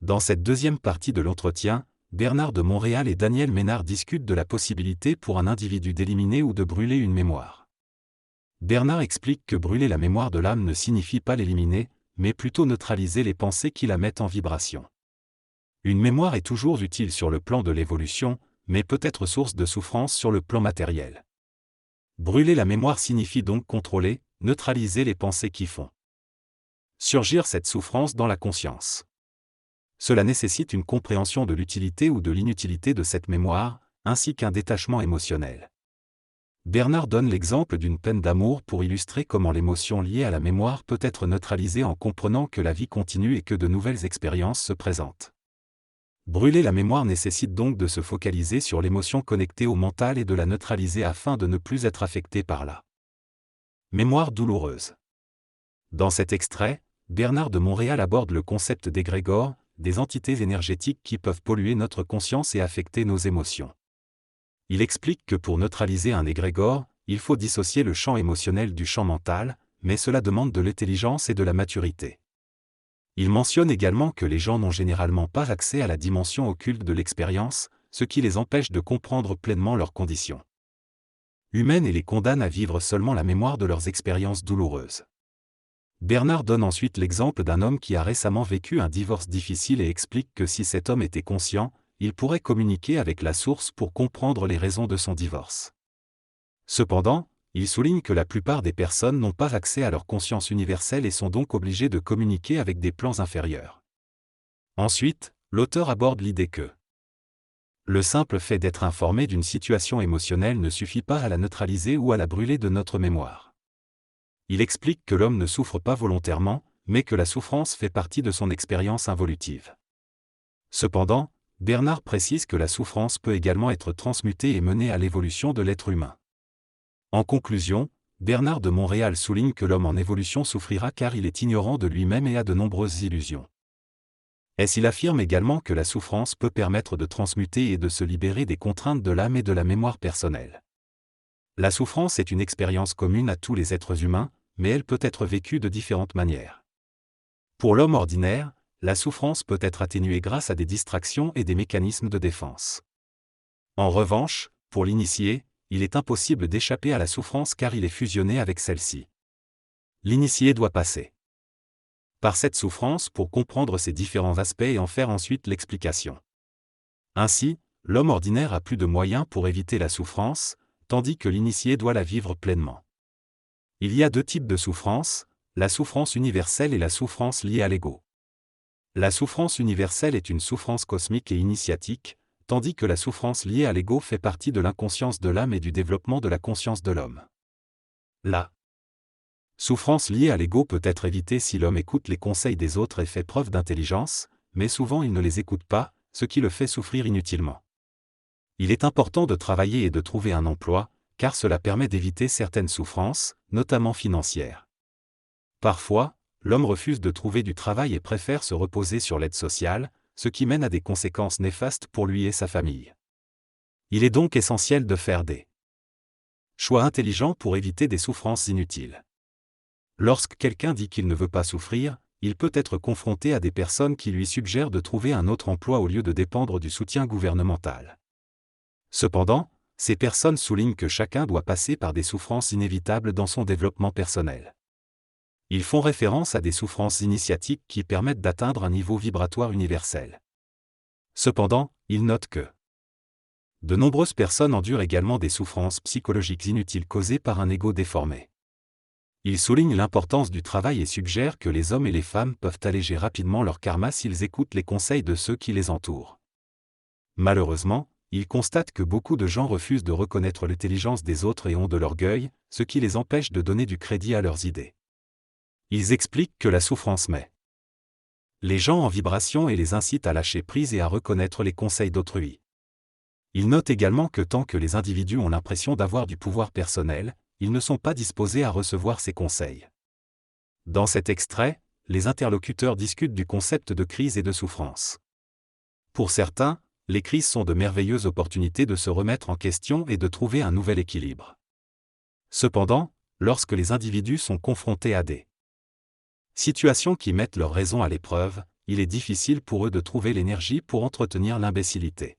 Dans cette deuxième partie de l'entretien, Bernard de Montréal et Daniel Ménard discutent de la possibilité pour un individu d'éliminer ou de brûler une mémoire. Bernard explique que brûler la mémoire de l'âme ne signifie pas l'éliminer, mais plutôt neutraliser les pensées qui la mettent en vibration. Une mémoire est toujours utile sur le plan de l'évolution, mais peut être source de souffrance sur le plan matériel. Brûler la mémoire signifie donc contrôler, neutraliser les pensées qui font surgir cette souffrance dans la conscience. Cela nécessite une compréhension de l'utilité ou de l'inutilité de cette mémoire, ainsi qu'un détachement émotionnel. Bernard donne l'exemple d'une peine d'amour pour illustrer comment l'émotion liée à la mémoire peut être neutralisée en comprenant que la vie continue et que de nouvelles expériences se présentent. Brûler la mémoire nécessite donc de se focaliser sur l'émotion connectée au mental et de la neutraliser afin de ne plus être affecté par la mémoire douloureuse. Dans cet extrait, Bernard de Montréal aborde le concept d'égrégore, des entités énergétiques qui peuvent polluer notre conscience et affecter nos émotions. Il explique que pour neutraliser un égrégore, il faut dissocier le champ émotionnel du champ mental, mais cela demande de l'intelligence et de la maturité. Il mentionne également que les gens n'ont généralement pas accès à la dimension occulte de l'expérience, ce qui les empêche de comprendre pleinement leurs conditions humaines et les condamne à vivre seulement la mémoire de leurs expériences douloureuses. Bernard donne ensuite l'exemple d'un homme qui a récemment vécu un divorce difficile et explique que si cet homme était conscient, il pourrait communiquer avec la source pour comprendre les raisons de son divorce. Cependant, il souligne que la plupart des personnes n'ont pas accès à leur conscience universelle et sont donc obligées de communiquer avec des plans inférieurs. Ensuite, l'auteur aborde l'idée que le simple fait d'être informé d'une situation émotionnelle ne suffit pas à la neutraliser ou à la brûler de notre mémoire. Il explique que l'homme ne souffre pas volontairement, mais que la souffrance fait partie de son expérience involutive. Cependant, Bernard précise que la souffrance peut également être transmutée et mener à l'évolution de l'être humain. En conclusion, Bernard de Montréal souligne que l'homme en évolution souffrira car il est ignorant de lui-même et a de nombreuses illusions. Il affirme également que la souffrance peut permettre de transmuter et de se libérer des contraintes de l'âme et de la mémoire personnelle. La souffrance est une expérience commune à tous les êtres humains, mais elle peut être vécue de différentes manières. Pour l'homme ordinaire, la souffrance peut être atténuée grâce à des distractions et des mécanismes de défense. En revanche, pour l'initié, il est impossible d'échapper à la souffrance car il est fusionné avec celle-ci. L'initié doit passer par cette souffrance pour comprendre ses différents aspects et en faire ensuite l'explication. Ainsi, l'homme ordinaire a plus de moyens pour éviter la souffrance, tandis que l'initié doit la vivre pleinement. Il y a deux types de souffrance, la souffrance universelle et la souffrance liée à l'ego. La souffrance universelle est une souffrance cosmique et initiatique, tandis que la souffrance liée à l'ego fait partie de l'inconscience de l'âme et du développement de la conscience de l'homme. La souffrance liée à l'ego peut être évitée si l'homme écoute les conseils des autres et fait preuve d'intelligence, mais souvent il ne les écoute pas, ce qui le fait souffrir inutilement. Il est important de travailler et de trouver un emploi, car cela permet d'éviter certaines souffrances, notamment financières. Parfois, l'homme refuse de trouver du travail et préfère se reposer sur l'aide sociale, ce qui mène à des conséquences néfastes pour lui et sa famille. Il est donc essentiel de faire des choix intelligents pour éviter des souffrances inutiles. Lorsque quelqu'un dit qu'il ne veut pas souffrir, il peut être confronté à des personnes qui lui suggèrent de trouver un autre emploi au lieu de dépendre du soutien gouvernemental. Cependant, ces personnes soulignent que chacun doit passer par des souffrances inévitables dans son développement personnel. Ils font référence à des souffrances initiatiques qui permettent d'atteindre un niveau vibratoire universel. Cependant, ils notent que de nombreuses personnes endurent également des souffrances psychologiques inutiles causées par un ego déformé. Ils soulignent l'importance du travail et suggèrent que les hommes et les femmes peuvent alléger rapidement leur karma s'ils écoutent les conseils de ceux qui les entourent. Malheureusement, ils constatent que beaucoup de gens refusent de reconnaître l'intelligence des autres et ont de l'orgueil, ce qui les empêche de donner du crédit à leurs idées. Ils expliquent que la souffrance met les gens en vibration et les incite à lâcher prise et à reconnaître les conseils d'autrui. Ils notent également que tant que les individus ont l'impression d'avoir du pouvoir personnel, ils ne sont pas disposés à recevoir ces conseils. Dans cet extrait, les interlocuteurs discutent du concept de crise et de souffrance. Pour certains, les crises sont de merveilleuses opportunités de se remettre en question et de trouver un nouvel équilibre. Cependant, lorsque les individus sont confrontés à des situations qui mettent leur raison à l'épreuve, il est difficile pour eux de trouver l'énergie pour entretenir l'imbécilité.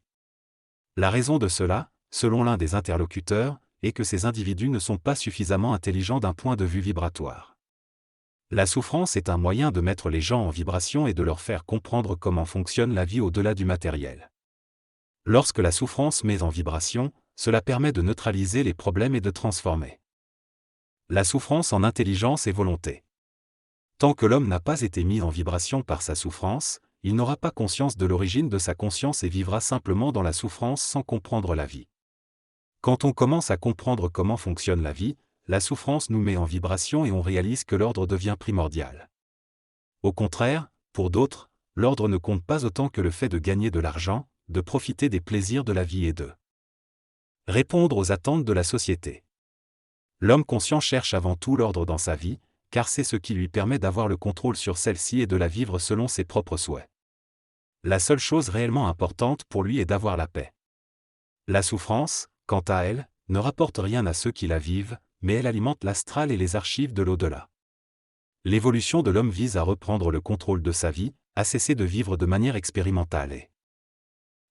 La raison de cela, selon l'un des interlocuteurs, est que ces individus ne sont pas suffisamment intelligents d'un point de vue vibratoire. La souffrance est un moyen de mettre les gens en vibration et de leur faire comprendre comment fonctionne la vie au-delà du matériel. Lorsque la souffrance met en vibration, cela permet de neutraliser les problèmes et de transformer la souffrance en intelligence et volonté. Tant que l'homme n'a pas été mis en vibration par sa souffrance, il n'aura pas conscience de l'origine de sa conscience et vivra simplement dans la souffrance sans comprendre la vie. Quand on commence à comprendre comment fonctionne la vie, la souffrance nous met en vibration et on réalise que l'ordre devient primordial. Au contraire, pour d'autres, l'ordre ne compte pas autant que le fait de gagner de l'argent, de profiter des plaisirs de la vie et de répondre aux attentes de la société. L'homme conscient cherche avant tout l'ordre dans sa vie, car c'est ce qui lui permet d'avoir le contrôle sur celle-ci et de la vivre selon ses propres souhaits. La seule chose réellement importante pour lui est d'avoir la paix. La souffrance, quant à elle, ne rapporte rien à ceux qui la vivent, mais elle alimente l'astral et les archives de l'au-delà. L'évolution de l'homme vise à reprendre le contrôle de sa vie, à cesser de vivre de manière expérimentale et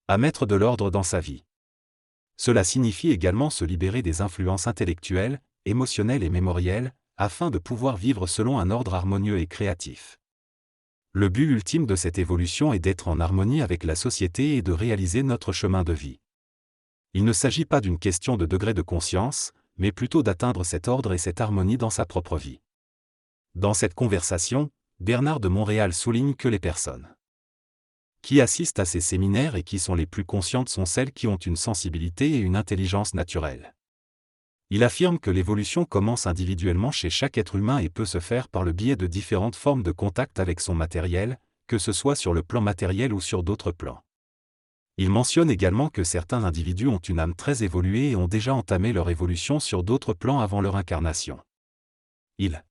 à mettre de l'ordre dans sa vie. Cela signifie également se libérer des influences intellectuelles, émotionnelles et mémorielles, afin de pouvoir vivre selon un ordre harmonieux et créatif. Le but ultime de cette évolution est d'être en harmonie avec la société et de réaliser notre chemin de vie. Il ne s'agit pas d'une question de degré de conscience, mais plutôt d'atteindre cet ordre et cette harmonie dans sa propre vie. Dans cette conversation, Bernard de Montréal souligne que les personnes qui assistent à ces séminaires et qui sont les plus conscientes sont celles qui ont une sensibilité et une intelligence naturelle. Il affirme que l'évolution commence individuellement chez chaque être humain et peut se faire par le biais de différentes formes de contact avec son matériel, que ce soit sur le plan matériel ou sur d'autres plans. Il mentionne également que certains individus ont une âme très évoluée et ont déjà entamé leur évolution sur d'autres plans avant leur incarnation. Il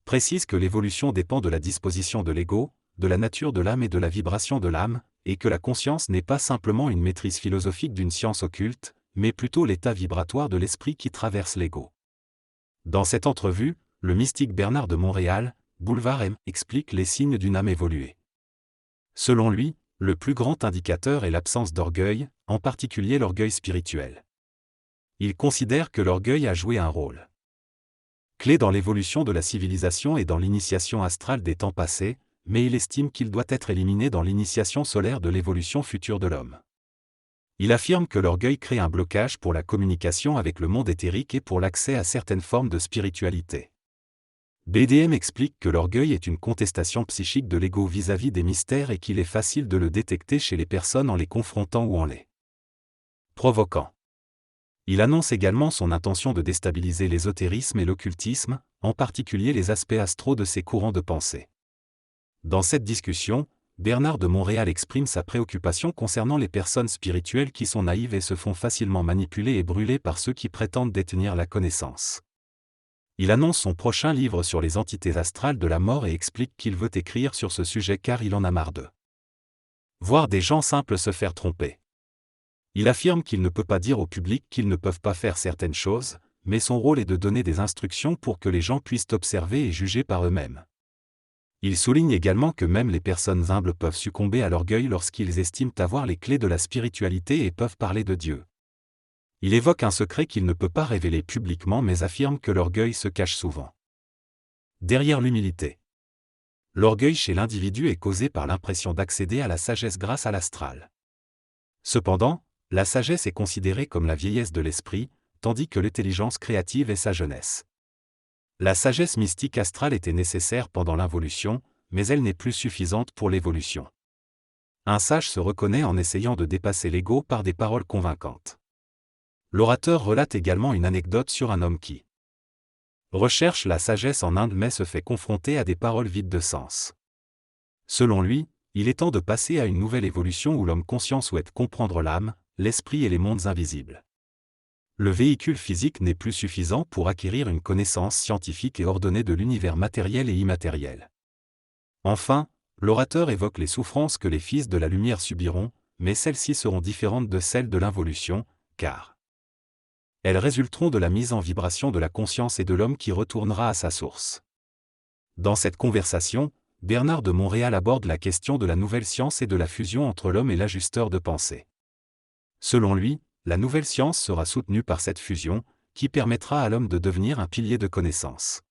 précise que l'évolution dépend de la disposition de l'ego, de la nature de l'âme et de la vibration de l'âme, et que la conscience n'est pas simplement une maîtrise philosophique d'une science occulte, mais plutôt l'état vibratoire de l'esprit qui traverse l'ego. Dans cette entrevue, le mystique Bernard de Montréal, Boulevard M, explique les signes d'une âme évoluée. Selon lui, le plus grand indicateur est l'absence d'orgueil, en particulier l'orgueil spirituel. Il considère que l'orgueil a joué un rôle clé dans l'évolution de la civilisation et dans l'initiation astrale des temps passés, mais il estime qu'il doit être éliminé dans l'initiation solaire de l'évolution future de l'homme. Il affirme que l'orgueil crée un blocage pour la communication avec le monde éthérique et pour l'accès à certaines formes de spiritualité. BDM explique que l'orgueil est une contestation psychique de l'ego vis-à-vis des mystères et qu'il est facile de le détecter chez les personnes en les confrontant ou en les provoquant. Il annonce également son intention de déstabiliser l'ésotérisme et l'occultisme, en particulier les aspects astraux de ces courants de pensée. Dans cette discussion, Bernard de Montréal exprime sa préoccupation concernant les personnes spirituelles qui sont naïves et se font facilement manipuler et brûler par ceux qui prétendent détenir la connaissance. Il annonce son prochain livre sur les entités astrales de la mort et explique qu'il veut écrire sur ce sujet car il en a marre de voir des gens simples se faire tromper. Il affirme qu'il ne peut pas dire au public qu'ils ne peuvent pas faire certaines choses, mais son rôle est de donner des instructions pour que les gens puissent observer et juger par eux-mêmes. Il souligne également que même les personnes humbles peuvent succomber à l'orgueil lorsqu'ils estiment avoir les clés de la spiritualité et peuvent parler de Dieu. Il évoque un secret qu'il ne peut pas révéler publiquement mais affirme que l'orgueil se cache souvent derrière l'humilité. L'orgueil chez l'individu est causé par l'impression d'accéder à la sagesse grâce à l'astral. Cependant, la sagesse est considérée comme la vieillesse de l'esprit, tandis que l'intelligence créative est sa jeunesse. La sagesse mystique astrale était nécessaire pendant l'involution, mais elle n'est plus suffisante pour l'évolution. Un sage se reconnaît en essayant de dépasser l'ego par des paroles convaincantes. L'orateur relate également une anecdote sur un homme qui recherche la sagesse en Inde mais se fait confronter à des paroles vides de sens. Selon lui, il est temps de passer à une nouvelle évolution où l'homme conscient souhaite comprendre l'âme, l'esprit et les mondes invisibles. Le véhicule physique n'est plus suffisant pour acquérir une connaissance scientifique et ordonnée de l'univers matériel et immatériel. Enfin, l'orateur évoque les souffrances que les fils de la lumière subiront, mais celles-ci seront différentes de celles de l'involution, car elles résulteront de la mise en vibration de la conscience et de l'homme qui retournera à sa source. Dans cette conversation, Bernard de Montréal aborde la question de la nouvelle science et de la fusion entre l'homme et l'ajusteur de pensée. Selon lui, la nouvelle science sera soutenue par cette fusion, qui permettra à l'homme de devenir un pilier de connaissance.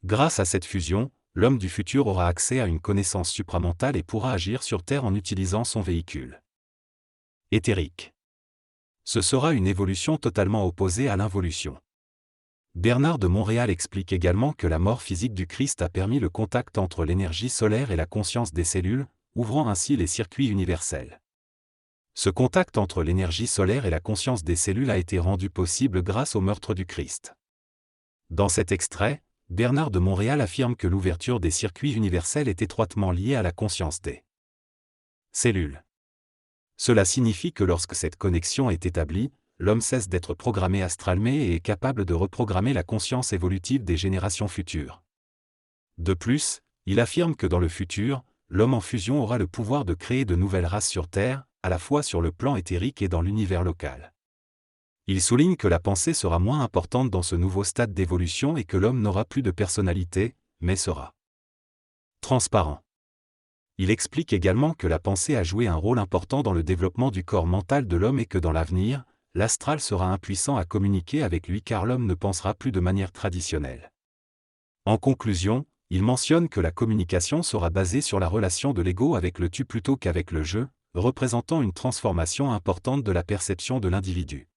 Grâce à cette fusion, l'homme du futur aura accès à une connaissance supramentale et pourra agir sur Terre en utilisant son véhicule éthérique. Ce sera une évolution totalement opposée à l'involution. Bernard de Montréal explique également que la mort physique du Christ a permis le contact entre l'énergie solaire et la conscience des cellules, ouvrant ainsi les circuits universels. Ce contact entre l'énergie solaire et la conscience des cellules a été rendu possible grâce au meurtre du Christ. Dans cet extrait, Bernard de Montréal affirme que l'ouverture des circuits universels est étroitement liée à la conscience des cellules. Cela signifie que lorsque cette connexion est établie, l'homme cesse d'être programmé astralement et est capable de reprogrammer la conscience évolutive des générations futures. De plus, il affirme que dans le futur, l'homme en fusion aura le pouvoir de créer de nouvelles races sur Terre, à la fois sur le plan éthérique et dans l'univers local. Il souligne que la pensée sera moins importante dans ce nouveau stade d'évolution et que l'homme n'aura plus de personnalité, mais sera transparent. Il explique également que la pensée a joué un rôle important dans le développement du corps mental de l'homme et que dans l'avenir, l'astral sera impuissant à communiquer avec lui car l'homme ne pensera plus de manière traditionnelle. En conclusion, il mentionne que la communication sera basée sur la relation de l'ego avec le tu plutôt qu'avec le je, représentant une transformation importante de la perception de l'individu.